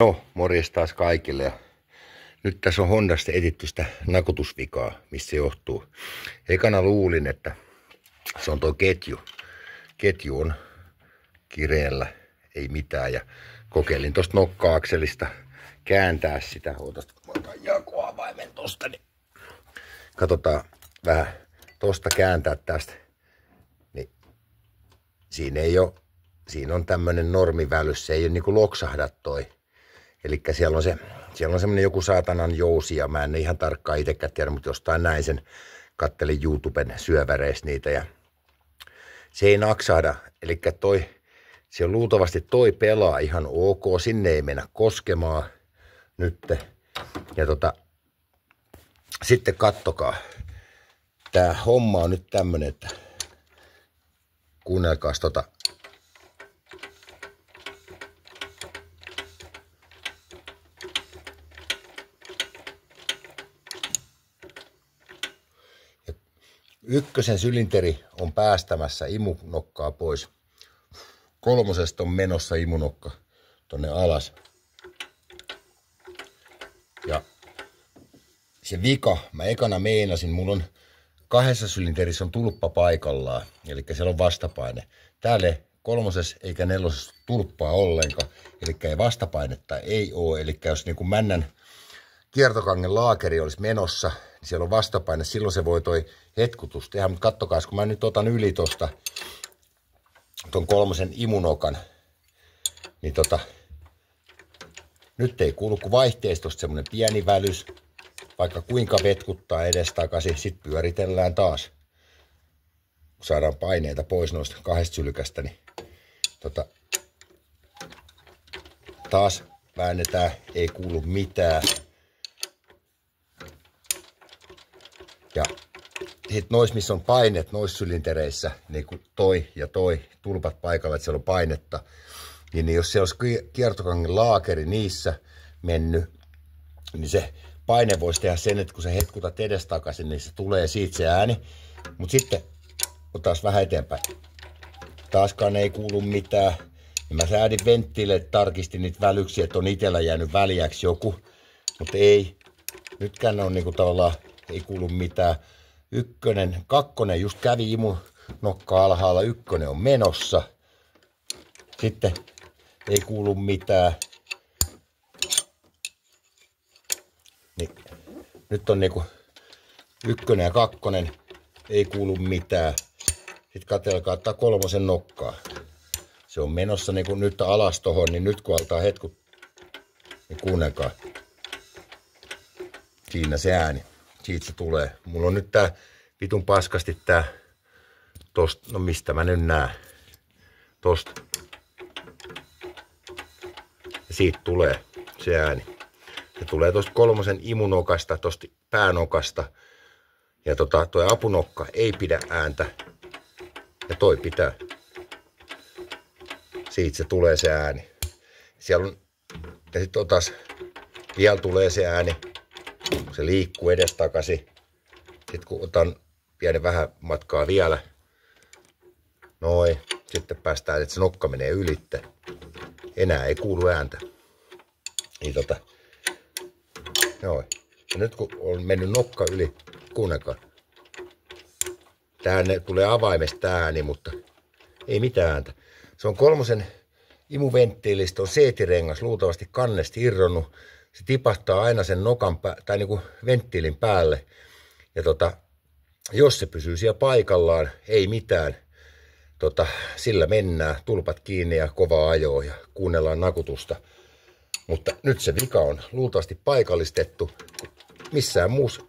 No, morjes taas kaikille. Ja nyt tässä on Hondasta etitty sitä nakutusvikaa, missä se johtuu. Ekana luulin, että se on tuo ketju. Ketju on kireellä, ei mitään. Ja kokeilin tuosta nokka-akselista kääntää sitä. Ootas, mä otan jakoavaimen tosta, niin katsotaan vähän tosta kääntää tästä. Niin siinä on tämmönen normivälys, se ei ole niinku loksahda toi. Elikkä siellä on semmonen joku saatanan jousi, ja mä en ihan tarkkaan itsekään tiedä, mutta jostain näin sen, kattelin YouTuben syöväreistä niitä, ja se ei naksahda. Elikkä se on luultavasti toi pelaa ihan ok, sinne ei mennä koskemaan nyt. Ja sitten kattokaa, tää homma on nyt tämmönen, että kuunnelkaas ykkösen sylinteri on päästämässä imunokkaa pois. Kolmosesta on menossa imunokka tonne alas. Ja se vika, mä ekana meinasin, mulla on kahdessa sylinterissä on tulppa paikallaan. Eli siellä on vastapaine. Täällä kolmosessa eikä nelosessa tulppaa ollenkaan. Eli ei vastapainetta ei oo. Eli jos niin kuin männän kiertokangen laakeri olisi menossa, niin siellä on vastapaine, silloin se voi toi hetkutus tehdä. Mutta kattokaa, kun mä nyt otan yli ton kolmosen imunokan, niin nyt ei kuulu kuin vaihteistosta semmonen pieni välys, vaikka kuinka vetkuttaa edestakaisin, sit pyöritellään taas. Kun saadaan paineita pois noista kahdesta sylkästä, niin taas väännetään, ei kuulu mitään. Ja sitten noissa, missä on painet noissa sylintereissä, niin kuin toi ja toi, tulpat paikalla, että siellä on painetta, niin jos se olisi kiertokangen laakeri niissä mennyt, niin se paine voisi tehdä sen, että kun sä hetkutat edestakaisin, niin se tulee siitä se ääni. Mutta sitten otas vähän eteenpäin. Taaskaan ei kuulu mitään. Ja mä säädin venttiille, että tarkistin niitä välyksiä, että on itsellä jäänyt väliäksi joku. Mutta ei. Nytkään on niinku tavallaan, ei kuulu mitään. Kakkonen just kävi imunokka alhaalla, ykkönen on menossa. Sitten ei kuulu mitään. Niin, nyt on niinku ykkönen ja kakkonen, ei kuulu mitään. Sitten katselkaa, ottaa kolmosen nokkaa. Se on menossa niinku nyt alas tohon, niin nyt kun altaa hetkut, niin kuunnelkaa. Siinä se ääni. Siitä se tulee. Mulla on nyt tää vitun paskasti tää tosta, no mistä mä nyt näen. Tosta. Ja siitä tulee se ääni. Se tulee tosta kolmosen imunokasta, tosta päänokasta. Ja toi apunokka ei pidä ääntä. Ja toi pitää. Siitä se tulee se ääni. Siellä on, ja sit vielä tulee se ääni. Se liikkuu edestakaisin. Sitten kun otan pienen vähän matkaa vielä. Noin. Sitten päästään, että se nokka menee ylitte. Enää ei kuulu ääntä. Niin noin. Ja nyt kun on mennyt nokka yli, kuunnelkaa. Tänne tulee avaimesta ääni, mutta ei mitään ääntä. Se on kolmosen imuventtiilistä, on seetirengas luultavasti kannesta irronnut. Se tipahtaa aina sen nokan tai niinku venttiilin päälle. Ja jos se pysyy siellä paikallaan, ei mitään. Sillä mennään, tulpat kiinni ja kovaa ajoa ja kuunnellaan nakutusta. Mutta nyt se vika on luultavasti paikallistettu. Missään muussa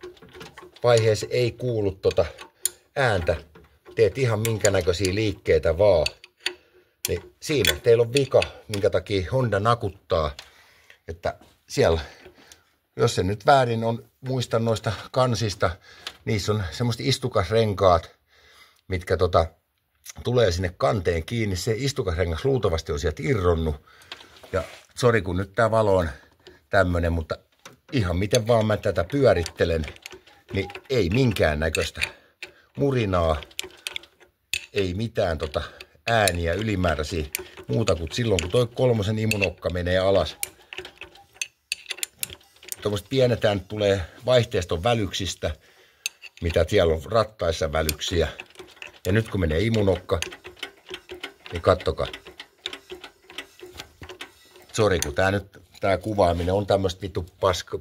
vaiheessa ei kuulu ääntä. Teet ihan minkä näköisiä liikkeitä vaan. Niin siinä teillä on vika, minkä takia Honda nakuttaa. Että siellä, jos se nyt väärin on, muistan noista kansista, niissä on semmoista istukasrenkaat, mitkä tulee sinne kanteen kiinni. Se istukasrengas luultavasti on sieltä irronnut. Ja sori kun nyt tää valo on tämmönen, mutta ihan miten vaan mä tätä pyörittelen, niin ei minkään näköistä murinaa, ei mitään ääniä ylimääräisiä muuta kuin silloin kun toi kolmosen imunokka menee alas. tuommoiset pienet äänet tulee vaihteiston välyksistä, mitä siellä on rattaissa välyksiä. Ja nyt kun menee imunokka, niin kattokaa. Sori, kun tää kuvaaminen on tämmöistä vittu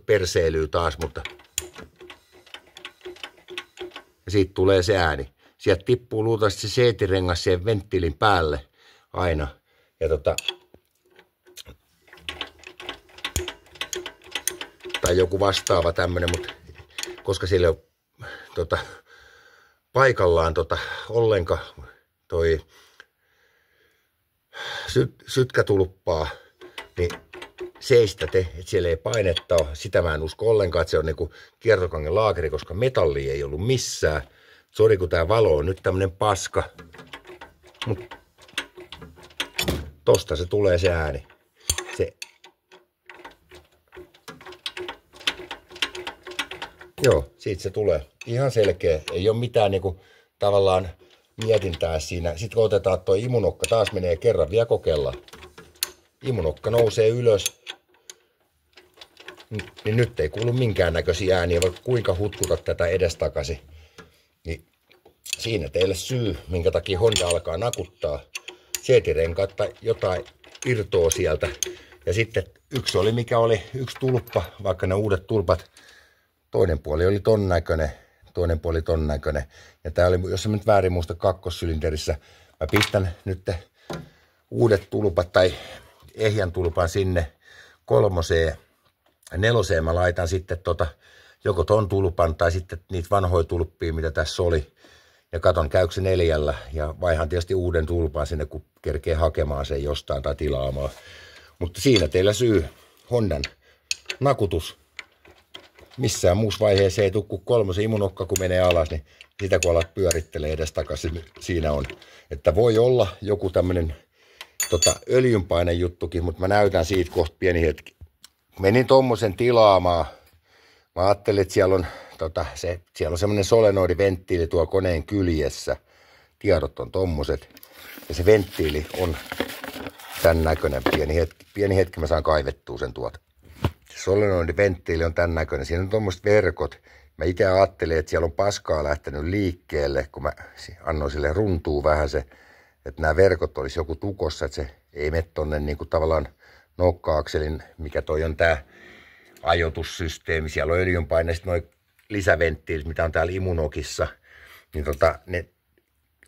perseilyä taas, mutta ja siitä tulee se ääni. Sieltä tippuu luultavasti se seetirengas siihen venttiilin päälle aina. Ja tai joku vastaava tämmönen, mutta koska siellä on paikallaan ollenkaan toi sytkätulppaa, niin seistä te, että siellä ei painetta ole. Sitä mä en usko ollenkaan, että se on niinku kiertokangen laakeri, koska metalli ei ollut missään. Sori, kun tää valo on nyt tämmönen paska. Mut tosta se tulee se ääni. Joo, siitä se tulee. Ihan selkeä. Ei ole mitään niinku tavallaan mietintää siinä. Sitten kun otetaan toi imunokka, taas menee kerran vielä kokeillaan. Imunokka nousee ylös. Niin nyt ei kuulu minkäännäköisiä ääniä, vaikka kuinka hutkutat tätä edestakaisin. Niin siinä teille syy, minkä takia Honda alkaa nakuttaa. Seetirenkaat tai jotain irtoaa sieltä. Ja sitten yksi oli mikä oli, yksi tulppa, vaikka ne uudet tulpat. Toinen puoli oli ton näköinen, toinen puoli ton näköinen. Ja tää oli, jos mä nyt väärin muista, kakkossylinterissä. Mä pistän nyt uudet tulpat tai ehjän tulpan sinne 3:een. 4:een mä laitan sitten joko ton tulpan tai sitten niitä vanhoja tulppia, mitä tässä oli. Ja katon käykö se 4:llä ja vaihan tietysti uuden tulpan sinne, kun kerkee hakemaan sen jostain tai tilaamaan. Mutta siinä teillä syy, Hondan nakutus. Missään muussa vaiheessa ei tule kuin 3 imunokka, kun menee alas, niin sitä kun alat pyörittelee edestakaisin, niin siinä on. Että voi olla joku tämmönen öljynpaine juttukin, mutta mä näytän siitä kohta pieni hetki. Menin tommosen tilaamaan. Mä ajattelin, että siellä on semmonen solenoidiventtiili tuo koneen kyljessä. Tiedot on tommoset. Ja se venttiili on tän näköinen. Pieni hetki mä saan kaivettua sen tuolta. Solenoidiventtiili on tän näköinen. Siinä on tommoset verkot. Mä itse ajattelin, että siellä on paskaa lähtenyt liikkeelle, kun mä annoin sille runtuu vähän se, että nämä verkot olisi joku tukossa, että se ei mene tonne niinku tavallaan nokka-akselin, mikä toi on tää ajoitussysteemi. Siellä on öljynpaine, sitten noi lisäventtiilit, mitä on täällä imunokissa, niin ne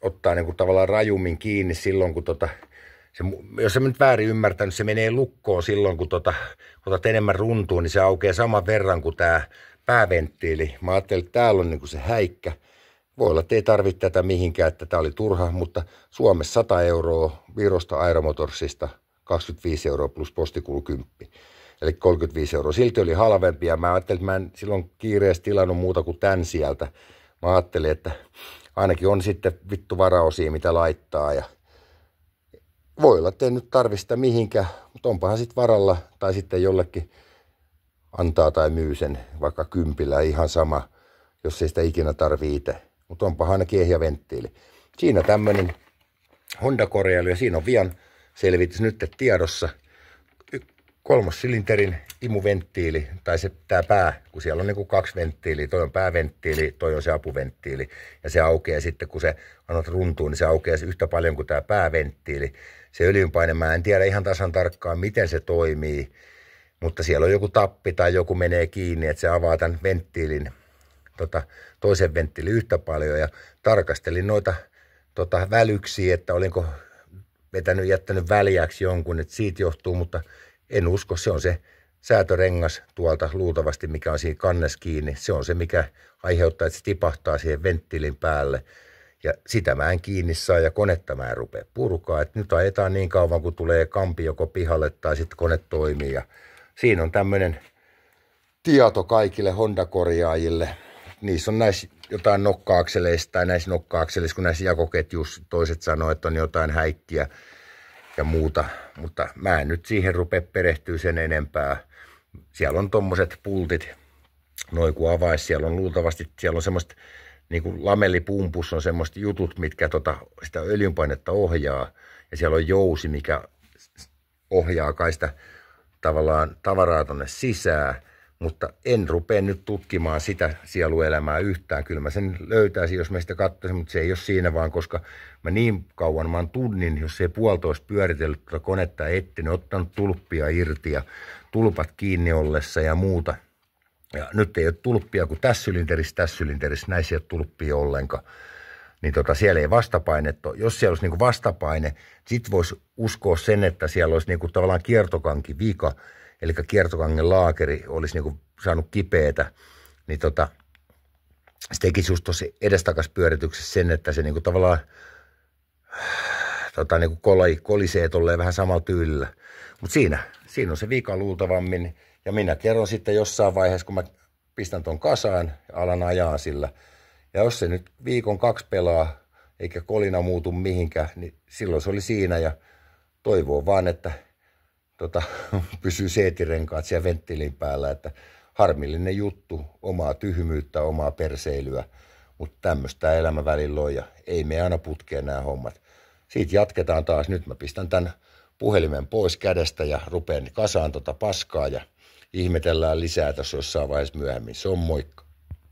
ottaa niinku tavallaan rajummin kiinni silloin, kun jos en nyt väärin ymmärtänyt, se menee lukkoon silloin, kun otat enemmän runtuun, niin se aukeaa saman verran kuin tää pääventtiili. Mä ajattelin, että täällä on niinku se häikkä. Voi olla, että ei tarvitse tätä mihinkään, että tää oli turha, mutta Suomessa 100 €, Virosta Aeromotorsista 25 € plus postikulu 10. Eli 35 €. Silti oli halvempi ja mä ajattelin, että mä en silloin kiireessä tilannut muuta kuin tän sieltä. Mä ajattelin, että ainakin on sitten vittu varaosia, mitä laittaa. Ja voi olla, että ei nyt tarvi sitä mihinkään, mutta onpahan sitten varalla tai sitten jollekin antaa tai myy sen vaikka 10, ihan sama, jos ei sitä ikinä tarvii itse. Mutta onpahan ainakin ehjä venttiili. Siinä tämmönen Honda-korjailu ja siinä on vian selvitys nyt tiedossa. 3-sylinterin imuventtiili, tai tää pää, kun siellä on niinku 2 venttiiliä, toi on pääventtiili, toi on se apuventtiili, ja se aukeaa sitten, kun se annat runtuun, niin se aukeaa yhtä paljon kuin tää pääventtiili. Se öljynpaine, mä en tiedä ihan tasan tarkkaan, miten se toimii, mutta siellä on joku tappi tai joku menee kiinni, että se avaa tämän venttiilin, toisen venttiilin yhtä paljon, ja tarkastelin noita välyksiä, että olinko jättänyt väljäksi jonkun, että siitä johtuu, mutta en usko, se on se säätörengas tuolta luultavasti, mikä on siinä kannessa kiinni. Se on se, mikä aiheuttaa, että se tipahtaa siihen venttiilin päälle. Ja sitä mä en kiinni saa ja konetta mä en rupea purkaa. Et nyt ajetaan niin kauan, kun tulee kampi joko pihalle tai sitten kone toimii. Ja siinä on tämmöinen tieto kaikille Honda-korjaajille. Niissä on näissä jotain nokka-akseleista tai näissä nokka-akseleissa, kun näissä jakoketjuissa toiset sanoo, että on jotain häikkiä ja muuta, mutta mä en nyt siihen rupea perehtyä sen enempää. Siellä on tommoset pultit, noin kun avais, siellä on luultavasti, siellä on semmoista, niin kuin lamellipumpus on semmoista jutut, mitkä sitä öljynpainetta ohjaa, ja siellä on jousi, mikä ohjaa kai sitä tavallaan tavaraa tonne sisään, Mutta en rupea nyt tutkimaan sitä sieluelämää yhtään. Kyllä mä sen löytäisin, jos mä sitä katsoisin, mutta se ei ole siinä vaan, koska mä niin kauan mä oon tunnin, jos ei 1,5 pyöritellyt tuota konetta etten, ottanut tulppia irti ja tulpat kiinni ollessa ja muuta. Ja nyt ei ole tulppia kuin tässä sylinterissä, näissä ei ole tulppia ollenkaan. Niin siellä ei vastapainetta ole. Jos siellä olisi niinku vastapaine, sit voisi uskoa sen, että siellä olisi niinku tavallaan kiertokanki vika, eli kiertokangen laakeri olisi niinku saanut kipeätä, niin se tekisi just tuossa edestakas pyörityksessä sen, että se niinku tavallaan niinku kolisee tolleen vähän samalla tyylillä. Mutta siinä on se vika luultavammin, ja minä kerron sitten jossain vaiheessa, kun mä pistän ton kasaan ja alan ajaa sillä. Ja jos se nyt 1-2 viikon pelaa, eikä kolina muutu mihinkään, niin silloin se oli siinä ja toivoo vaan, että pysyy seetirenkaat siellä venttiilin päällä, että harmillinen juttu, omaa tyhmyyttä, omaa perseilyä, mutta tämmöistä elämä välillä on ja ei me aina putkeen nämä hommat. Siitä jatketaan taas. Nyt mä pistän tämän puhelimen pois kädestä ja rupean kasaan paskaa ja ihmetellään lisää tässä jossain vaiheessa myöhemmin. Se on moikka.